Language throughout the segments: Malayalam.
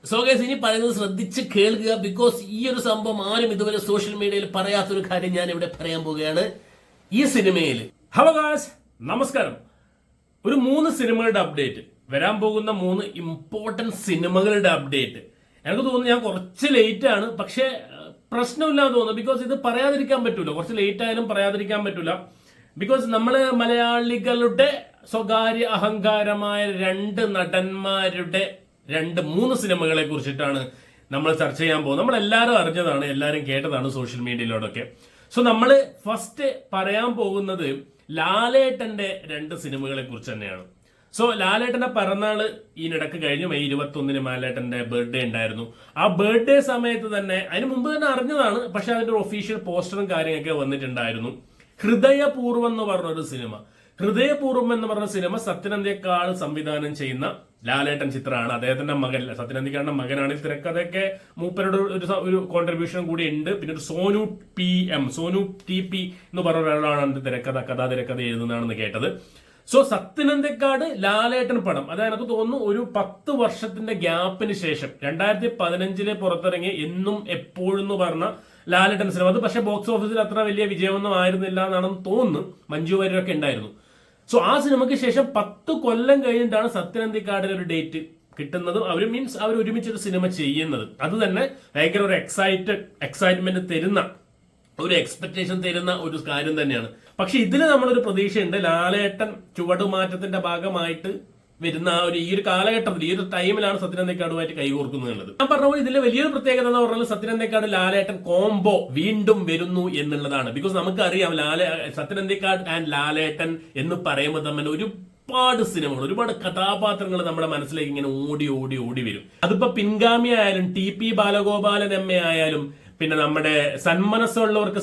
സോ ഗൈസ് ഇനി പറയുന്നത് ശ്രദ്ധിച്ച് കേൾക്കുക. ബിക്കോസ് ഈ ഒരു സംഭവം ആരും ഇതുവരെ സോഷ്യൽ മീഡിയയിൽ പറയാത്തൊരു കാര്യം ഞാൻ ഇവിടെ പറയാൻ പോവുകയാണ്. ഈ സിനിമയിൽ ഹലോ ഗായ്സ്, നമസ്കാരം. ഒരു 3 സിനിമകളുടെ അപ്ഡേറ്റ്, വരാൻ പോകുന്ന 3 ഇമ്പോർട്ടന്റ് സിനിമകളുടെ അപ്ഡേറ്റ്. എനിക്ക് തോന്നുന്നു ഞാൻ കുറച്ച് ലേറ്റ് ആണ്, പക്ഷേ പ്രശ്നമില്ലാന്ന് തോന്നുന്നു. ബിക്കോസ് ഇത് പറയാതിരിക്കാൻ പറ്റൂല, കുറച്ച് ലേറ്റ് ആയാലും പറയാതിരിക്കാൻ പറ്റൂല. ബിക്കോസ് നമ്മള് മലയാളികളുടെ സ്വകാര്യ അഹങ്കാരമായ 2 നടന്മാരുടെ 3 സിനിമകളെ കുറിച്ചിട്ടാണ് നമ്മൾ ചർച്ച ചെയ്യാൻ പോകുന്നത്. നമ്മളെല്ലാവരും അറിഞ്ഞതാണ്, എല്ലാവരും കേട്ടതാണ് സോഷ്യൽ മീഡിയയിലോടൊക്കെ. സോ നമ്മൾ ഫസ്റ്റ് പറയാൻ പോകുന്നത് ലാലേട്ടന്റെ 2 സിനിമകളെ കുറിച്ച് തന്നെയാണ്. സോ ലാലേട്ടന്റെ പിറന്നാള് ഈയിടക്ക് കഴിഞ്ഞു. മെയ് 21 ലാലേട്ടന്റെ ബർത്ത്ഡേ ഉണ്ടായിരുന്നു. ആ ബർത്ത്ഡേ സമയത്ത് തന്നെ, അതിന് മുമ്പ് തന്നെ അറിഞ്ഞതാണ്, പക്ഷെ അതിന്റെ ഒരു ഒഫീഷ്യൽ പോസ്റ്ററും കാര്യങ്ങളൊക്കെ വന്നിട്ടുണ്ടായിരുന്നു. ഹൃദയപൂർവ്വം എന്ന് പറഞ്ഞൊരു സിനിമ. ഹൃദയപൂർവ്വം എന്ന് പറഞ്ഞ സിനിമ സത്യനന്ദിക്കാട് സംവിധാനം ചെയ്യുന്ന ലാലേട്ടൻ ചിത്രമാണ്. അദ്ദേഹത്തിന്റെ മകൻ, സത്യനന്ദിക്കാടിന്റെ മകനാണ്. തിരക്കഥയൊക്കെ മൂപ്പരുടെ ഒരു കോൺട്രിബ്യൂഷൻ കൂടി ഉണ്ട്. പിന്നെ ഒരു സോനു ടി പി എന്ന് പറഞ്ഞ ഒരാളാണ് അതിന്റെ തിരക്കഥ എഴുതുന്നതാണെന്ന് കേട്ടത്. സോ സത്യനന്ദിക്കാട് ലാലേട്ടൻ പടം, അത് എനിക്ക് തോന്നുന്നു ഒരു 10 വർഷത്തിന്റെ ഗ്യാപ്പിന് ശേഷം 2015 പുറത്തിറങ്ങി എന്നും എപ്പോഴും എന്ന് പറഞ്ഞ ലാലേട്ടൻ സിനിമ. അത് പക്ഷേ ബോക്സ് ഓഫീസിൽ അത്ര വലിയ വിജയമൊന്നും ആയിരുന്നില്ല എന്നാണെന്ന് തോന്നുന്നു. മഞ്ജു വാര്യരൊക്കെ ഉണ്ടായിരുന്നു. സോ ആ സിനിമയ്ക്ക് ശേഷം 10 കൊല്ലം കഴിഞ്ഞിട്ടാണ് സത്യനന്ദിക്കാടിന് ഒരു ഡേറ്റ് കിട്ടുന്നതും അവർ ഒരുമിച്ചൊരു സിനിമ ചെയ്യുന്നത്. അത് തന്നെ ഭയങ്കര ഒരു എക്സൈറ്റ്മെന്റ് തരുന്ന, ഒരു എക്സ്പെക്ടേഷൻ തരുന്ന ഒരു കാര്യം തന്നെയാണ്. പക്ഷെ ഇതില് നമ്മളൊരു പ്രതീക്ഷയുണ്ട്. ലാലേട്ടൻ ചുവടുമാറ്റത്തിന്റെ ഭാഗമായിട്ട് വരുന്ന ഈ ഒരു കാലഘട്ടത്തിൽ, ഈ ഒരു ടൈമിലാണ് സത്യനന്ദിക്കാടുമായിട്ട് കൈകോർക്കുന്നത്. ഞാൻ പറഞ്ഞ പോലെ ഇതിലെ വലിയൊരു പ്രത്യേകത എന്ന് പറഞ്ഞാൽ സത്യനന്ദിക്കാട് ലാലേട്ടൻ കോംബോ വീണ്ടും വരുന്നു എന്നുള്ളതാണ്. ബിക്കോസ് നമുക്കറിയാം സത്യനന്ദിക്കാട് ആൻഡ് ലാലേട്ടൻ എന്ന് പറയുമ്പോൾ തന്നെ ഒരുപാട് സിനിമകൾ, ഒരുപാട് കഥാപാത്രങ്ങൾ നമ്മുടെ മനസ്സിലേക്ക് ഇങ്ങനെ ഓടി വരും. അതിപ്പോ പിൻഗാമി ആയാലും TP ബാലഗോപാലൻ MA ആയാലും, പിന്നെ നമ്മുടെ സന്മനസ്സുള്ളവർക്ക്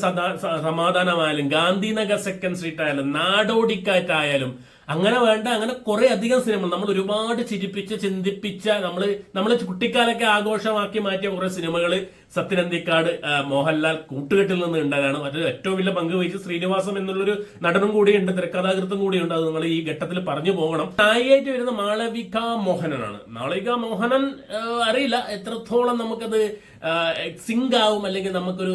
സമാധാനമായാലും, ഗാന്ധിനഗർ സെക്കൻഡ് സ്ട്രീറ്റ് ആയാലും, നാടോടിക്കാറ്റായാലും, അങ്ങനെ കുറെ അധികം സിനിമകൾ നമ്മൾ ഒരുപാട് ചിരിപ്പിച്ച് ചിന്തിപ്പിച്ച, നമ്മള് കുട്ടിക്കാലൊക്കെ ആഘോഷമാക്കി മാറ്റിയ കുറെ സിനിമകൾ സത്യനന്ദിക്കാട് മോഹൻലാൽ കൂട്ടുകെട്ടിൽ നിന്ന് ഉണ്ടാകാണ്. അത് ഏറ്റവും വലിയ പങ്ക് വഹിച്ച് ശ്രീനിവാസം എന്നുള്ളൊരു നടനും കൂടിയുണ്ട്, തിരക്കഥാകൃത്തും കൂടിയുണ്ട്. അത് നിങ്ങൾ ഈ ഘട്ടത്തിൽ പറഞ്ഞു പോകണം. നായികയായിട്ട് വരുന്ന മാളവിക മോഹനനാണ്. മാളവിക മോഹനൻ അറിയില്ല എത്രത്തോളം നമുക്കത് സിങ്ക് ആവും, അല്ലെങ്കിൽ നമുക്കൊരു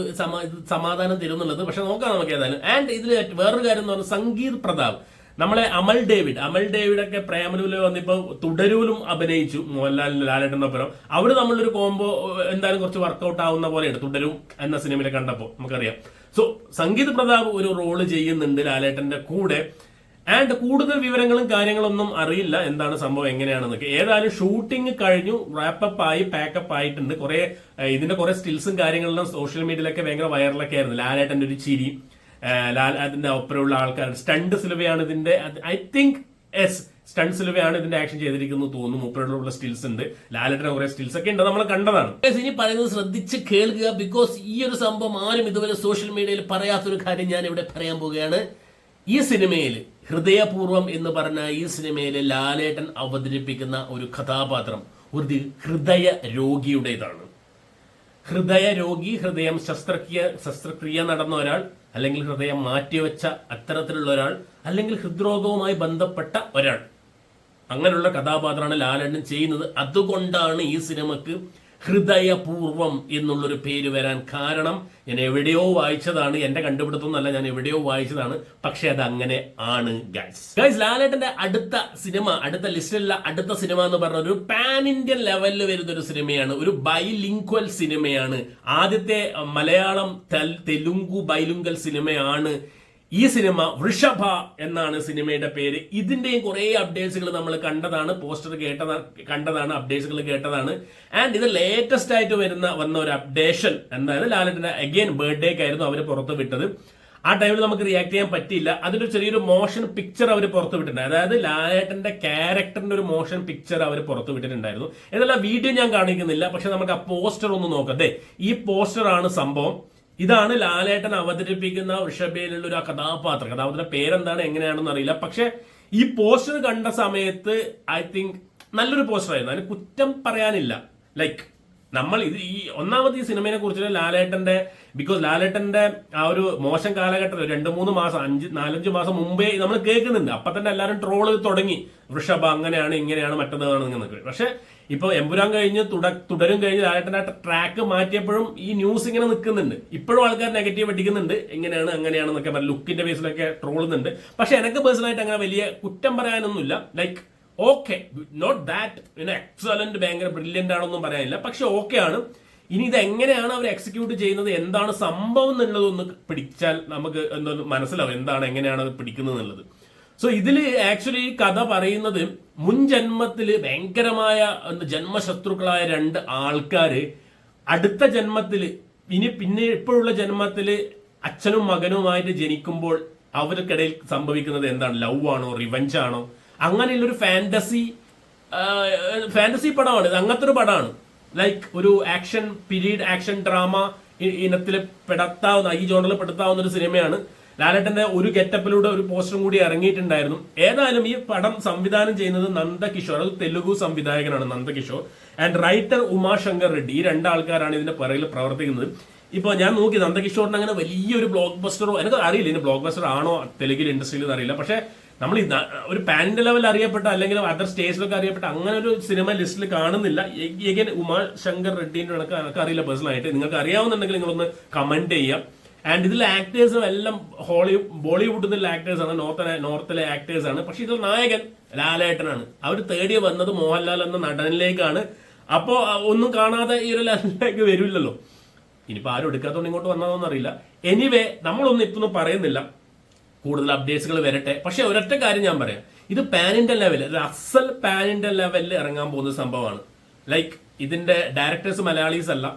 സമാധാനം തരുന്നുള്ളത്. പക്ഷെ നോക്കാം നമുക്ക് ഏതായാലും. ആൻഡ് ഇതിൽ വേറൊരു കാര്യം എന്ന് പറഞ്ഞാൽ സംഗീത് പ്രതാപ്, നമ്മളെ അമൽ ഡേവിഡ് ഒക്കെ പ്രേമലൂരിൽ വന്നിപ്പോ തുടരൂലും അഭിനയിച്ചു മോഹൻലാലിന് ലാലേട്ടനൊപ്പം. അവര് നമ്മളൊരു കോംബോ എന്തായാലും കുറച്ച് വർക്കൗട്ട് ആവുന്ന പോലെയാണ് തുടരും എന്ന സിനിമയിൽ കണ്ടപ്പോൾ നമുക്കറിയാം. സോ സംഗീത് പ്രതാപ് ഒരു റോള് ചെയ്യുന്നുണ്ട് ലാലേട്ടന്റെ കൂടെ. ആൻഡ് കൂടുതൽ വിവരങ്ങളും കാര്യങ്ങളൊന്നും അറിയില്ല, എന്താണ് സംഭവം എങ്ങനെയാണെന്നൊക്കെ. ഏതായാലും ഷൂട്ടിംഗ് കഴിഞ്ഞു, റാപ്പപ്പ് ആയി, പാക്കപ്പ് ആയിട്ടുണ്ട്. ഇതിന്റെ കുറെ സ്റ്റിൽസും കാര്യങ്ങളെല്ലാം സോഷ്യൽ മീഡിയയിലൊക്കെ ഭയങ്കര വൈറലൊക്കെ ആയിരുന്നു. ലാലേട്ടന്റെ ഒരു ചിരി, അതിന്റെ ഒപ്പരമുള്ള ആൾക്കാർ, സ്റ്റണ്ട് സിൽവയാണ് ഇതിന്റെ, ഐ തിങ്ക് സ്റ്റണ്ട് സിൽവയാണ് ഇതിന്റെ ആക്ഷൻ ചെയ്തിരിക്കുന്നത് തോന്നുന്നു. മൂപ്പരോടുള്ള സ്റ്റിൽസ് ഉണ്ട്, ലാലേട്ടന്റെ കുറെ സ്റ്റിൽസ് ഒക്കെ ഉണ്ട്, നമ്മൾ കണ്ടതാണ്. ഇനി പറയുന്നത് ശ്രദ്ധിച്ച് കേൾക്കുക. ബിക്കോസ് ഈ ഒരു സംഭവം ആരും ഇതുവരെ സോഷ്യൽ മീഡിയയിൽ പറയാത്തൊരു കാര്യം ഞാൻ ഇവിടെ പറയാൻ പോവുകയാണ്. ഈ സിനിമയിൽ ഹൃദയപൂർവ്വം എന്ന് പറഞ്ഞ ഈ സിനിമയിൽ ലാലേട്ടൻ അവതരിപ്പിക്കുന്ന ഒരു കഥാപാത്രം ഒരു ഹൃദയ രോഗിയുടേതാണ്. ഹൃദയം ശസ്ത്രക്രിയ നടന്ന ഒരാൾ, അല്ലെങ്കിൽ ഹൃദയം മാറ്റിവെച്ച അത്തരത്തിലുള്ള ഒരാൾ, അല്ലെങ്കിൽ ഹൃദ്രോഗവുമായി ബന്ധപ്പെട്ട ഒരാൾ, അങ്ങനെയുള്ള കഥാപാത്രമാണ് ലാലേട്ടൻ ചെയ്യുന്നത്. അതുകൊണ്ടാണ് ഈ സിനിമക്ക് ഹൃദയപൂർവ്വം എന്നുള്ളൊരു പേര് വരാൻ കാരണം. ഞാൻ എവിടെയോ വായിച്ചതാണ്, എന്റെ കണ്ടുപിടുത്തമൊന്നുമല്ല, ഞാൻ എവിടെയോ വായിച്ചതാണ്. പക്ഷെ അത് അങ്ങനെ ആണ് ഗൈസ്. ലാലേട്ടന്റെ അടുത്ത ലിസ്റ്റിലുള്ള അടുത്ത സിനിമ എന്ന് പറഞ്ഞ ഒരു പാൻ ഇന്ത്യൻ ലെവലിൽ വരുന്ന ഒരു സിനിമയാണ്, ഒരു ബൈലിംഗ്വൽ സിനിമയാണ്. ആദ്യത്തെ മലയാളം തെലുങ്കു ബൈലിംഗ്വൽ സിനിമയാണ് ഈ സിനിമ. വൃഷഭ എന്നാണ് സിനിമയുടെ പേര്. ഇതിന്റെയും കുറെ അപ്ഡേറ്റ്സുകൾ നമ്മൾ കണ്ടതാണ്, പോസ്റ്റർ കണ്ടതാണ്, അപ്ഡേറ്റ്സുകൾ കേട്ടതാണ്. ആൻഡ് ഇത് ലേറ്റസ്റ്റ് ആയിട്ട് വന്ന ഒരു അപ്ഡേഷൻ എന്തായാലും ലാലേട്ടന്റെ അഗൈൻ ബർത്ത്ഡേക്കായിരുന്നു അവർ പുറത്തു വിട്ടത്. ആ ടൈമിൽ നമുക്ക് റിയാക്ട് ചെയ്യാൻ പറ്റിയില്ല. അതിന്റെ ചെറിയൊരു മോഷൻ പിക്ചർ അവർ പുറത്തു വിട്ടിട്ടുണ്ട്. അതായത് ലാലേട്ടന്റെ ക്യാരക്ടറിന്റെ ഒരു മോഷൻ പിക്ചർ അവർ പുറത്തു വിട്ടിട്ടുണ്ടായിരുന്നു. എന്നാൽ വീഡിയോ ഞാൻ കാണിക്കുന്നില്ല, പക്ഷെ നമുക്ക് ആ പോസ്റ്റർ ഒന്ന് നോക്കാം. ഈ പോസ്റ്റർ ആണ് സംഭവം. ഇതാണ് ലാലേട്ടൻ അവതരിപ്പിക്കുന്ന വൃഷഭയിലുള്ള ഒരു കഥാപാത്രത്തിന്റെ പേരെന്താണ് എങ്ങനെയാണെന്ന് അറിയില്ല. പക്ഷെ ഈ പോസ്റ്റർ കണ്ട സമയത്ത് ഐ തിങ്ക് നല്ലൊരു പോസ്റ്റർ ആയിരുന്നു, അതിന് കുറ്റം പറയാനില്ല. ലൈക്ക് നമ്മൾ ഈ ഒന്നാമത് ഈ സിനിമയെ കുറിച്ച് ലാലേട്ടന്റെ ആ ഒരു മോശം കാലഘട്ടം 2-3 മാസം 4-5 മാസം മുമ്പേ നമ്മൾ കേൾക്കുന്നുണ്ട്. അപ്പൊ തന്നെ എല്ലാവരും ട്രോള് തുടങ്ങി, വൃഷഭ അങ്ങനെയാണ് ഇങ്ങനെയാണ് മറ്റേതാണ്. പക്ഷെ ഇപ്പൊ എമ്പുരാൻ കഴിഞ്ഞ് തുടരും കഴിഞ്ഞ് ലാലേട്ടൻ്റെ ട്രാക്ക് മാറ്റിയപ്പോഴും ഈ ന്യൂസ് ഇങ്ങനെ നിൽക്കുന്നുണ്ട്. ഇപ്പോഴും ആൾക്കാർ നെഗറ്റീവ് അടിക്കുന്നുണ്ട്, എങ്ങനെയാണ് അങ്ങനെയാണെന്നൊക്കെ പറഞ്ഞ് ലുക്കിന്റെ ബേസിലൊക്കെ ട്രോളുന്നുണ്ട്. പക്ഷെ എനിക്ക് പേഴ്സണലായിട്ട് അങ്ങനെ വലിയ കുറ്റം പറയാനൊന്നുമില്ല. Like okay, not that excellent ഭയങ്കര ബ്രില്യന്റ് ആണെന്നും പറയാനില്ല, പക്ഷെ ഓക്കെ ആണ്. ഇനി ഇത് എങ്ങനെയാണ് അവർ എക്സിക്യൂട്ട് ചെയ്യുന്നത്, എന്താണ് സംഭവം എന്നുള്ളതൊന്ന് പിടിച്ചാൽ നമുക്ക് എന്തോന്ന് മനസ്സിലാവും എന്താണ് എങ്ങനെയാണ് അത് പിടിക്കുന്നത് എന്നുള്ളത്. സോ ഇതിൽ ആക്ച്വലി ഈ കഥ പറയുന്നത് മുൻ ജന്മത്തിൽ ഭയങ്കരമായ ജന്മശത്രുക്കളായ രണ്ട് ആൾക്കാര് അടുത്ത ജന്മത്തിൽ പിന്നെ ഇപ്പോഴുള്ള ജന്മത്തിൽ അച്ഛനും മകനുമായിട്ട് ജനിക്കുമ്പോൾ അവർക്കിടയിൽ സംഭവിക്കുന്നത് എന്താണ്, ലവ് ആണോ റിവഞ്ച് ആണോ, അങ്ങനെയുള്ളൊരു ഫാന്റസി പടമാണ് ഇത്. അങ്ങനത്തെ ഒരു പടമാണ്. ലൈക്ക് ഒരു ആക്ഷൻ പീരീഡ് ആക്ഷൻ ഡ്രാമ ഇനത്തിൽ പെടുത്താവുന്ന, ഈ ജോണറിൽ പെടുത്താവുന്ന ഒരു സിനിമയാണ്. ലാലേട്ടന്റെ ഒരു ഗെറ്റപ്പിലൂടെ ഒരു പോസ്റ്ററും കൂടി ഇറങ്ങിയിട്ടുണ്ടായിരുന്നു. ഏതായാലും ഈ പടം സംവിധാനം ചെയ്യുന്നത് നന്ദകിഷോർ, അത് തെലുഗു സംവിധായകനാണ് നന്ദകിഷോർ, ആൻഡ് റൈറ്റർ ഉമാശങ്കർ റെഡ്ഡി. ഈ രണ്ടാൾക്കാരാണ് ഇതിന്റെ പിറകിൽ പ്രവർത്തിക്കുന്നത്. ഇപ്പൊ ഞാൻ നോക്കി നന്ദകിഷോറിന് അങ്ങനെ വലിയൊരു ബ്ലോക്ക് ബസ്റ്ററോ, എനിക്ക് അറിയില്ല ഇതിന്റെ ബ്ലോക്ക് ബസ്റ്റർ ആണോ തെലുഗിൽ ഇൻഡസ്ട്രിയിൽ അറിയില്ല. പക്ഷെ നമ്മൾ ഒരു പാൻ ഇന്ത്യ ലെവൽ അറിയപ്പെട്ട അല്ലെങ്കിൽ അതർ സ്റ്റേറ്റ്സിലൊക്കെ അറിയപ്പെട്ട അങ്ങനെ ഒരു സിനിമ ലിസ്റ്റിൽ കാണുന്നില്ല. എഗൈൻ ഉമാശങ്കർ റെഡ്ഡിന്റെ എനിക്ക് അറിയില്ല പേഴ്സണലായിട്ട്. നിങ്ങൾക്ക് അറിയാവുന്നുണ്ടെങ്കിൽ നിങ്ങളൊന്ന് കമന്റ് ചെയ്യാം. ആൻഡ് ഇതിലെ ആക്ടേഴ്സും എല്ലാം ബോളിവുഡിൽ നിന്നുള്ള ആക്ടേഴ്സ് ആണ്, നോർത്തിലെ ആക്ടേഴ്സ് ആണ്. പക്ഷെ ഇതിൽ നായകൻ ലാലേട്ടനാണ്. അവർ തേടി വന്നത് മോഹൻലാൽ എന്ന നടനിലേക്കാണ്. അപ്പോ ഒന്നും കാണാതെ ഈ ഒരു ലെവലിലേക്ക് വരില്ലല്ലോ. ഇനിയിപ്പോ ആരും എടുക്കാത്തോണ്ട് ഇങ്ങോട്ട് വന്നതോന്നും അറിയില്ല. എനിവേ നമ്മളൊന്നും ഇപ്പൊന്നും പറയുന്നില്ല, കൂടുതൽ അപ്ഡേറ്റ്സുകൾ വരട്ടെ. പക്ഷെ ഒരൊറ്റ കാര്യം ഞാൻ പറയാം, ഇത് പാൻ ഇന്ത്യ ലെവലിൽ, അസൽ പാൻ ഇന്ത്യ ലെവലിൽ ഇറങ്ങാൻ പോകുന്ന സംഭവമാണ്. ലൈക്ക് ഇതിന്റെ ഡയറക്ടേഴ്സ് മലയാളീസ് അല്ല,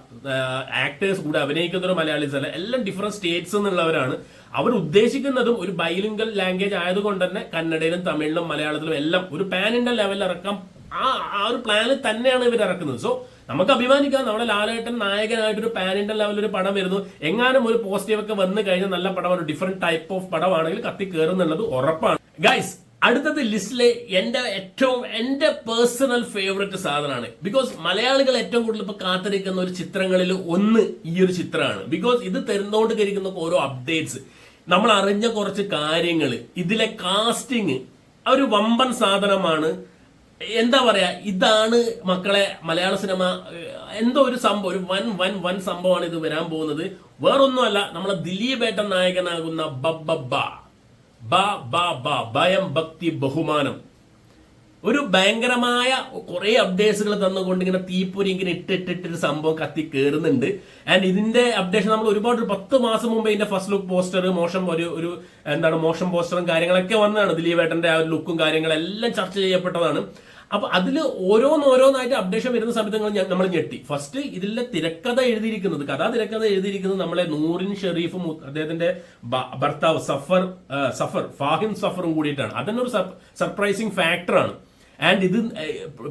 ആക്ടേഴ്സ് കൂടെ അഭിനയിക്കുന്നവർ മലയാളീസ് അല്ല, എല്ലാം ഡിഫറെന്റ് സ്റ്റേറ്റ്സ് എന്നുള്ളവരാണ്. അവർ ഉദ്ദേശിക്കുന്നതും ഒരു ബൈലിംഗൽ ലാംഗ്വേജ് ആയതുകൊണ്ട് തന്നെ കന്നഡയിലും തമിഴിലും മലയാളത്തിലും എല്ലാം ഒരു പാൻ ഇന്ത്യ ലെവലിൽ ഇറക്കാം. ആ ഒരു പ്ലാനിൽ തന്നെയാണ് ഇവർ ഇറക്കുന്നത്. സോ നമുക്ക് അഭിമാനിക്കാം, നമ്മുടെ ലാലേട്ടൻ നായകനായിട്ട് ഒരു പാൻ ഇന്ത്യൻ ലെവലിൽ ഒരു പടം വരുന്നു. എങ്ങാനും ഒരു പോസിറ്റീവ് ഒക്കെ വന്നു കഴിഞ്ഞാൽ നല്ല പടമാണ്, ഡിഫറെന്റ് ടൈപ്പ് ഓഫ് പടമാണെങ്കിൽ കത്തി കയറുന്നുള്ളത് ഉറപ്പാണ്. ഗൈസ്, അടുത്തത് ലിസ്റ്റിലെ എന്റെ പേഴ്സണൽ ഫേവറേറ്റ് സാധനമാണ്. ബിക്കോസ് മലയാളികൾ ഏറ്റവും കൂടുതൽ ഇപ്പൊ കാത്തിരിക്കുന്ന ഒരു ചിത്രങ്ങളിൽ ഒന്ന് ഈ ഒരു ചിത്രമാണ്. ബിക്കോസ് ഇത് തരുന്നോണ്ട് കരിക്കുന്ന ഓരോ അപ്ഡേറ്റ്സ്, നമ്മൾ അറിഞ്ഞ കുറച്ച് കാര്യങ്ങൾ, ഇതിലെ കാസ്റ്റിംഗ് ഒരു വമ്പൻ സാധനമാണ്. എന്താ പറയാ, ഇതാണ് മക്കളെ മലയാള സിനിമ എന്തോ ഒരു സംഭവം, ഒരു വൻ സംഭവമാണ് ഇത് വരാൻ പോകുന്നത്. വേറൊന്നുമല്ല, നമ്മളെ ദിലീപേട്ടൻ നായകനാകുന്ന ഭയം ഭക്തി ബഹുമാനം, ഒരു ഭയങ്കരമായ കുറെ അപ്ഡേറ്റ്സുകൾ തന്നുകൊണ്ട് ഇങ്ങനെ തീപ്പൊരി ഇങ്ങനെ ഇട്ടിട്ടൊരു സംഭവം കത്തി കയറുന്നുണ്ട്. ആൻഡ് ഇതിന്റെ അപ്ഡേഷൻ നമ്മൾ ഒരുപാട് 10 മാസം മുമ്പ് ഇതിന്റെ ഫസ്റ്റ് ലുക്ക് പോസ്റ്റർ മോശം പോസ്റ്ററും കാര്യങ്ങളൊക്കെ വന്നതാണ്. ദിലീപേട്ടന്റെ ആ ഒരു ലുക്കും കാര്യങ്ങളെല്ലാം ചർച്ച ചെയ്യപ്പെട്ടതാണ്. അപ്പൊ അതിൽ ഓരോന്നായിട്ട് അപ്ഡേഷൻ വരുന്ന സമയത്ത് നമ്മൾ ഞെട്ടി. ഫസ്റ്റ് ഇതിലെ തിരക്കഥ എഴുതിയിരിക്കുന്നത് നമ്മളെ നൂറിൻ ഷെരീഫും അദ്ദേഹത്തിന്റെ ഭർത്താവ് ഫാഹിം സഫറും കൂടിയിട്ടാണ്. അതൊരു സർപ്രൈസിങ് ഫാക്ടറാണ്. ആൻഡ് ഇത്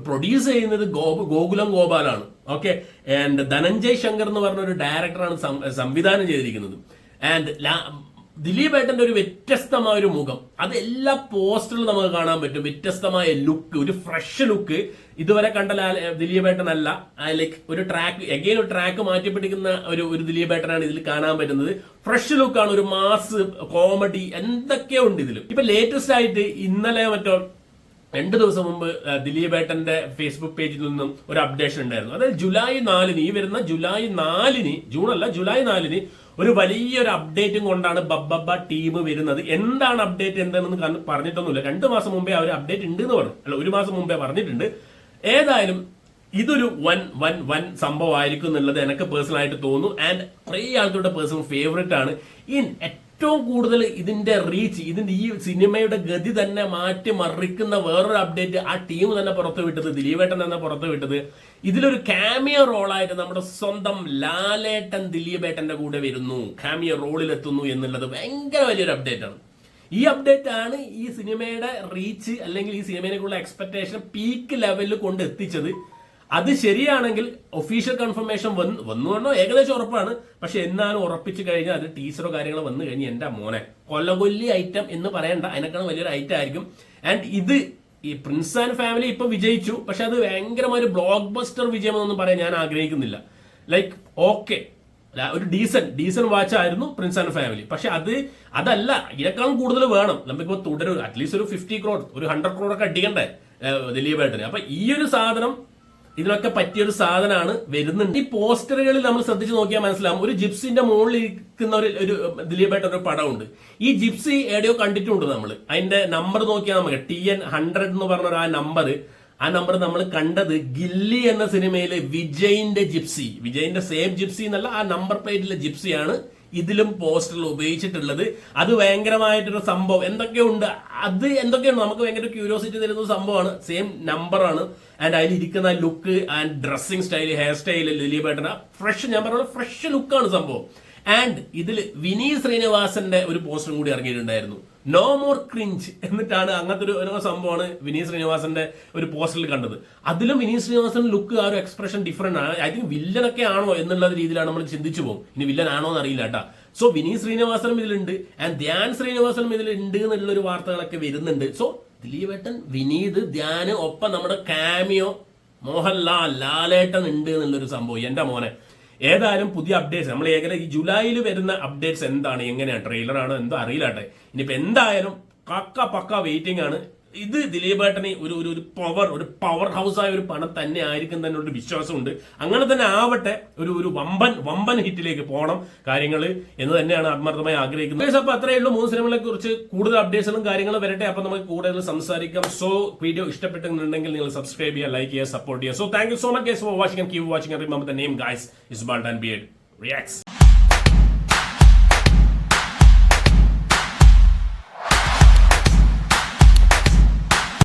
പ്രൊഡ്യൂസ് ചെയ്യുന്നത് ഗോകുലം ഗോപാലാണ്. ഓക്കെ, ആൻഡ് ധനഞ്ജയ് ശങ്കർ എന്ന് പറഞ്ഞ ഒരു ഡയറക്ടറാണ് സംവിധാനം ചെയ്തിരിക്കുന്നത്. ആൻഡ് ദിലീപേട്ടന്റെ ഒരു വ്യത്യസ്തമായ ഒരു മുഖം, അത് എല്ലാ പോസ്റ്ററിലും നമുക്ക് കാണാൻ പറ്റും. വ്യത്യസ്തമായ ലുക്ക്, ഒരു ഫ്രഷ് ലുക്ക്. ഇതുവരെ കണ്ട ദിലീപേട്ടനല്ല. ലൈക്ക് ഒരു ട്രാക്ക് മാറ്റിപ്പിടിക്കുന്ന ഒരു ദിലീപേട്ടനാണ് ഇതിൽ കാണാൻ പറ്റുന്നത്. ഫ്രഷ് ലുക്കാണ്, ഒരു മാസ് കോമഡി എന്തൊക്കെയോ ഉണ്ട് ഇതിൽ. ഇപ്പൊ ലേറ്റസ്റ്റ് ആയിട്ട് ഇന്നലെ 2 ദിവസം മുമ്പ് ദിലീപേട്ടന്റെ ഫേസ്ബുക്ക് പേജിൽ നിന്നും ഒരു അപ്ഡേഷൻ ഉണ്ടായിരുന്നു. അതായത് ജൂലൈ 4-ന്, ഈ വരുന്ന ജൂലൈ 4-ന്, ജൂലൈ 4-ന് ഒരു വലിയൊരു അപ്ഡേറ്റും കൊണ്ടാണ് ബബ്ബ ടീം വരുന്നത്. എന്താണ് അപ്ഡേറ്റ് എന്താണെന്ന് പറഞ്ഞിട്ടൊന്നുമില്ല. 2 മാസം മുമ്പേ അവർ അപ്ഡേറ്റ് ഉണ്ട് എന്ന് പറഞ്ഞു, അല്ല 1 മാസം മുമ്പേ പറഞ്ഞിട്ടുണ്ട്. ഏതായാലും ഇതൊരു വൻ സംഭവമായിരിക്കും എന്നുള്ളത് എനിക്ക് പേഴ്സണലായിട്ട് തോന്നുന്നു. ആൻഡ് കുറേ ആൾക്കാരുടെ പേഴ്സണൽ ഫേവറേറ്റ് ആണ്. ഏറ്റവും കൂടുതൽ ഇതിന്റെ റീച്ച്, ഇതിന്റെ ഈ സിനിമയുടെ ഗതി തന്നെ മാറ്റിമറിക്കുന്ന വേറൊരു അപ്ഡേറ്റ് ആ ടീം തന്നെ പുറത്തുവിട്ടത്, ദിലീപേട്ടൻ തന്നെ പുറത്തുവിട്ടത്, ഇതിലൊരു കാമിയോ റോളായിട്ട് നമ്മുടെ സ്വന്തം ലാലേട്ടൻ ദിലീപേട്ടന്റെ കൂടെ വരുന്നു, കാമിയോ റോളിൽ എത്തുന്നു എന്നുള്ളത് ഭയങ്കര വലിയൊരു അപ്ഡേറ്റ് ആണ്. ഈ അപ്ഡേറ്റ് ആണ് ഈ സിനിമയുടെ റീച്ച് അല്ലെങ്കിൽ ഈ സിനിമയിലേക്കുള്ള എക്സ്പെക്ടേഷൻ പീക്ക് ലെവലിൽ കൊണ്ട് എത്തിച്ചത്. അത് ശരിയാണെങ്കിൽ ഒഫീഷ്യൽ കൺഫർമേഷൻ വന്നു പറഞ്ഞോ ഏകദേശം ഉറപ്പാണ്. പക്ഷെ എന്നാലും ഉറപ്പിച്ചു കഴിഞ്ഞാൽ അത് ടീച്ചറോ കാര്യങ്ങളോ വന്നു കഴിഞ്ഞാൽ എന്റെ മോനെ കൊല്ലകൊല്ലി ഐറ്റം എന്ന് പറയണ്ട, അതിനേക്കാളും വലിയൊരു ഐറ്റം ആയിരിക്കും. ആൻഡ് ഇത് ഈ പ്രിൻസ് ആൻഡ് ഫാമിലി ഇപ്പൊ വിജയിച്ചു, പക്ഷെ അത് ഭയങ്കരമായ ഒരു ബ്ലോക്ക് ബസ്റ്റർ വിജയം എന്നൊന്നും പറയാൻ ഞാൻ ആഗ്രഹിക്കുന്നില്ല. ലൈക്ക് ഓക്കെ, ഒരു ഡീസന്റ് വാച്ച് ആയിരുന്നു പ്രിൻസ് ആൻഡ് ഫാമിലി. പക്ഷെ അതല്ല, ഇതിനേക്കാളും കൂടുതൽ വേണം. നമുക്കിപ്പോ അറ്റ്ലീസ്റ്റ് ഒരു 50 crore, ഒരു 100 crore ഒക്കെ അടിക്കണ്ടേ ദിലീപേട്ടന്. അപ്പൊ ഈ ഒരു സാധനം ഇതിനൊക്കെ പറ്റിയൊരു സാധനമാണ് വരുന്നുണ്ട്. ഈ പോസ്റ്ററുകളിൽ നമ്മൾ ശ്രദ്ധിച്ച് നോക്കിയാൽ മനസ്സിലാവും, ഒരു ജിപ്സിന്റെ മുകളിൽ ഇരിക്കുന്ന ഒരു ദിലീപേട്ട ഒരു പടമുണ്ട്. ഈ ജിപ്സി എവിടെയോ കണ്ടിട്ടുണ്ട് നമ്മൾ. അതിന്റെ നമ്പർ നോക്കിയാൽ നമുക്ക് TN100 എന്ന് പറഞ്ഞ ആ നമ്പർ നമ്മൾ കണ്ടത് ഗില്ലി എന്ന സിനിമയിലെ വിജയിന്റെ ജിപ്സി, വിജയിന്റെ സെയിം ജിപ്സി എന്നല്ല, ആ നമ്പർ പ്ലേറ്റിലെ ജിപ്സിയാണ് ഇതിലും പോസ്റ്ററിൽ ഉപയോഗിച്ചിട്ടുള്ളത്. അത് ഭയങ്കരമായിട്ടൊരു സംഭവം എന്തൊക്കെയുണ്ട്, അത് എന്തൊക്കെയാണ് നമുക്ക് ഭയങ്കര ക്യൂരിയോസിറ്റി തരുന്ന സംഭവമാണ്. സെയിം നമ്പറാണ് ആൻഡ് അതിൽ ഇരിക്കുന്ന look and dressing style, hair style, ദിലീപേട്ടന ഫ്രഷ്, ഞാൻ പറഞ്ഞ ഫ്രഷ് ലുക്കാണ് സംഭവം. ആൻഡ് ഇതിൽ വിനീത് ശ്രീനിവാസന്റെ ഒരു പോസ്റ്ററും കൂടി ഇറങ്ങിയിട്ടുണ്ടായിരുന്നു, നോ മോർ ക്രിഞ്ച് എന്നിട്ടാണ്. അങ്ങനത്തെ ഒരു സംഭവമാണ് വിനീത് ശ്രീനിവാസന്റെ ഒരു പോസ്റ്ററിൽ കണ്ടത്. അതിലും വിനീത് ശ്രീനിവാസന്റെ ലുക്ക്, ആ ഒരു എക്സ്പ്രഷൻ ഡിഫറെന്റ് ആണ്. ഐ തിങ്ക് വില്ലനൊക്കെ ആണോ എന്നുള്ള രീതിയിലാണ് നമ്മൾ ചിന്തിച്ചു പോകും. ഇനി വില്ലൻ ആണോ എന്ന് അറിയില്ല കേട്ടാ. സോ വിനീത് ശ്രീനിവാസനും ഇതിലുണ്ട് ആൻഡ് ധ്യാൻ ശ്രീനിവാസനും ഇതിലുണ്ട് എന്നുള്ളൊരു വാർത്തകളൊക്കെ വരുന്നുണ്ട്. സോ ദിലീപേട്ടൻ, വിനീത്, ധ്യാന് ഒപ്പം നമ്മുടെ കാമിയോ മോഹൻലാൽ, ലാലേട്ടൻ ഉണ്ട് എന്നുള്ളൊരു സംഭവം. എന്റെ മോനെ, ഏതായാലും പുതിയ അപ്ഡേറ്റ്സ് നമ്മൾ ഏകദേശം ഈ ജൂലൈയിൽ വരുന്ന അപ്ഡേറ്റ്സ് എന്താണ്, എങ്ങനെയാണ്, ട്രെയിലറാണോ എന്തോ അറിയില്ലാട്ടെ. ഇനിയിപ്പോ എന്തായാലും പക്ക വെയിറ്റിംഗ് ആണ്. ഇത് ദിലീപേട്ടന് ഒരു പവർ ഹൗസ് ആയ ഒരു പണം തന്നെ ആയിരിക്കും തന്നെ ഒരു വിശ്വാസമുണ്ട്. അങ്ങനെ തന്നെ ആവട്ടെ, ഒരു വമ്പൻ ഹിറ്റിലേക്ക് പോകണം കാര്യങ്ങൾ എന്ന് തന്നെയാണ് ആത്മാർത്ഥമായി ആഗ്രഹിക്കുന്നത്. അപ്പൊ അത്രയേ ഉള്ളൂ. 3 സിനിമകളെ കുറിച്ച് കൂടുതൽ അപ്ഡേറ്റ്സും കാര്യങ്ങളും വരട്ടെ. അപ്പൊ നമുക്ക് കൂടുതൽ സംസാരിക്കാം. സോ വീഡിയോ ഇഷ്ടപ്പെട്ടിട്ടുണ്ടെങ്കിൽ നിങ്ങൾ സബ്സ്ക്രൈബ് ചെയ്യുക, ലൈക്ക് ചെയ്യുക, സപ്പോർട്ട് ചെയ്യുക. So thank you so much guys for watching and keep watching. Remember the name guys is bald and beard reacts.